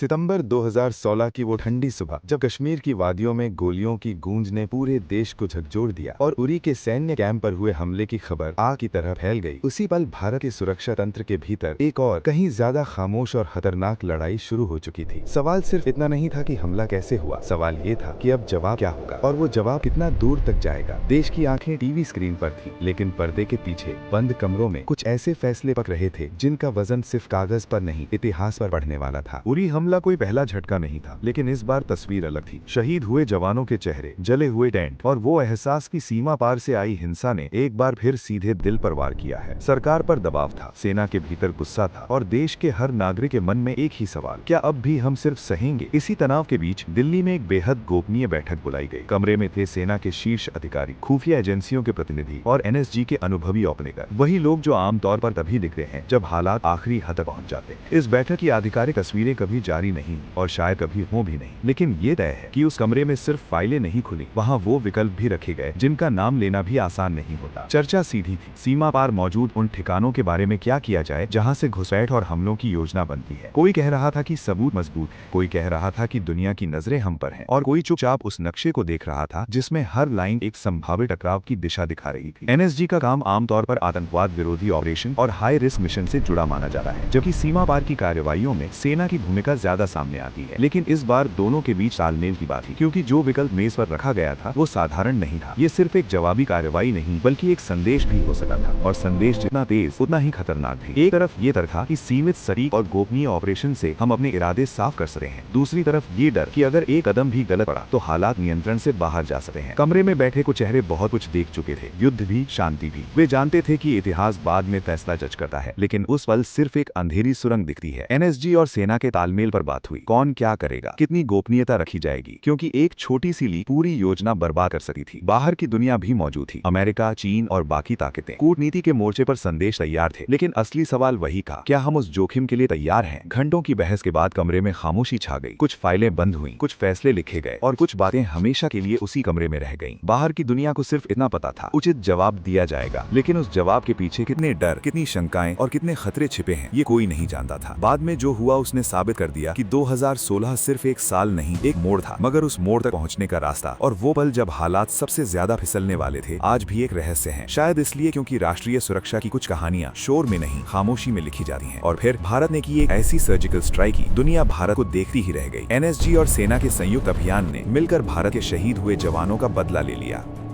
सितंबर 2016 की वो ठंडी सुबह जब कश्मीर की वादियों में गोलियों की गूंज ने पूरे देश को झकझोर दिया और उरी के सैन्य कैंप पर हुए हमले की खबर आग की तरह फैल गई। उसी पल भारत के सुरक्षा तंत्र के भीतर एक और कहीं ज्यादा खामोश और खतरनाक लड़ाई शुरू हो चुकी थी। सवाल सिर्फ इतना नहीं था कि हमला कैसे हुआ, सवाल ये था कि अब जवाब क्या होगा और वो जवाब कितना दूर तक जाएगा। देश की आंखें टीवी स्क्रीन पर थी, लेकिन पर्दे के पीछे बंद कमरों में कुछ ऐसे फैसले पक रहे थे जिनका वजन सिर्फ कागज पर नहीं, इतिहास पर पढ़ने वाला था। उरी हमला कोई पहला झटका नहीं था, लेकिन इस बार तस्वीर अलग थी। शहीद हुए जवानों के चेहरे, जले हुए टेंट और वो एहसास की सीमा पार से आई हिंसा ने एक बार फिर सीधे दिल पर वार किया है। सरकार पर दबाव था, सेना के भीतर गुस्सा था और देश के हर नागरिक के मन में एक ही सवाल, क्या अब भी हम सिर्फ सहेंगे? इसी तनाव के बीच दिल्ली में एक बेहद गोपनीय बैठक बुलाई गई। कमरे में थे सेना के शीर्ष अधिकारी, खुफिया एजेंसियों के प्रतिनिधि और एनएसजी के अनुभवी ऑपरेटर, वही लोग जो आमतौर पर तभी दिखते हैं जब हालात आखिरी हद तक पहुंच जाते हैं। इस बैठक की आधिकारिक तस्वीरें कभी जारी नहीं और शायद कभी हो भी नहीं, लेकिन ये तय है कि उस कमरे में सिर्फ फाइलें नहीं खुली, वहाँ वो विकल्प भी रखे गए जिनका नाम लेना भी आसान नहीं होता। चर्चा सीधी थी, सीमा पार मौजूद उन ठिकानों के बारे में क्या किया जाए जहाँ से घुसपैठ और हमलों की योजना बनती है। कोई कह रहा था कि सबूत मजबूत है, कोई कह रहा था कि दुनिया की नजरें हम पर हैं और कोई चुपचाप उस नक्शे को देख रहा था जिसमें हर लाइन एक संभावित टकराव की दिशा दिखा रही थी। एनएसजी का काम आमतौर पर आतंकवाद विरोधी ऑपरेशन और हाई रिस्क मिशन से जुड़ा माना जाता है, जबकि सीमा पार की कार्रवाइयों में सेना की भूमिका ज्यादा सामने आती है। लेकिन इस बार दोनों के बीच तालमेल की बात थी, क्योंकि जो विकल्प मेज पर रखा गया था वो साधारण नहीं था। ये सिर्फ एक जवाबी कार्रवाई नहीं बल्कि एक संदेश भी हो सकता था, और संदेश जितना तेज उतना ही खतरनाक भी। एक तरफ ये डर था कि सीमित, सटीक और गोपनीय ऑपरेशन से हम अपने इरादे साफ कर सकते हैं, दूसरी तरफ ये डर कि अगर एक कदम भी गलत पड़ा तो हालात नियंत्रण से बाहर जा सकते हैं। कमरे में बैठे कुछ चेहरे बहुत कुछ देख चुके थे, युद्ध भी, शांति भी। वे जानते थे कि इतिहास बाद में फैसला जज करता है, लेकिन उस पल सिर्फ एक अंधेरी सुरंग दिखती है। एनएसजी और सेना के तालमेल पर बात हुई, कौन क्या करेगा, कितनी गोपनीयता रखी जाएगी, क्योंकि एक छोटी सी लीक पूरी योजना बर्बाद कर सकती थी। बाहर की दुनिया भी मौजूद थी, अमेरिका, चीन और बाकी ताकतें। कूटनीति के मोर्चे पर संदेश तैयार थे, लेकिन असली सवाल वही था, क्या हम उस जोखिम के लिए तैयार हैं? घंटों की बहस के बाद कमरे में खामोशी छा गई। कुछ फाइलें बंद हुई, कुछ फैसले लिखे गए और कुछ बातें हमेशा के लिए उसी कमरे में रह गईं। बाहर की दुनिया को सिर्फ इतना पता था, उचित जवाब दिया जाएगा, लेकिन उस जवाब के पीछे कितने डर, कितनी शंकाएं और कितने खतरे छिपे हैं ये कोई नहीं जानता था। बाद में जो हुआ उसने साबित कर दिया कि 2016 सिर्फ एक साल नहीं, एक मोड़ था, मगर उस मोड़ तक पहुंचने का रास्ता और वो पल जब हालात सबसे ज्यादा फिसलने वाले थे आज भी एक रहस्य है। शायद इसलिए क्योंकि राष्ट्रीय सुरक्षा की कुछ कहानियां शोर में नहीं, खामोशी में लिखी जाती हैं। और फिर भारत ने की एक ऐसी सर्जिकल स्ट्राइक की दुनिया भारत को देखती ही रह गई। एनएसजी और सेना के संयुक्त अभियान ने मिलकर भारत के शहीद हुए जवानों का बदला ले लिया।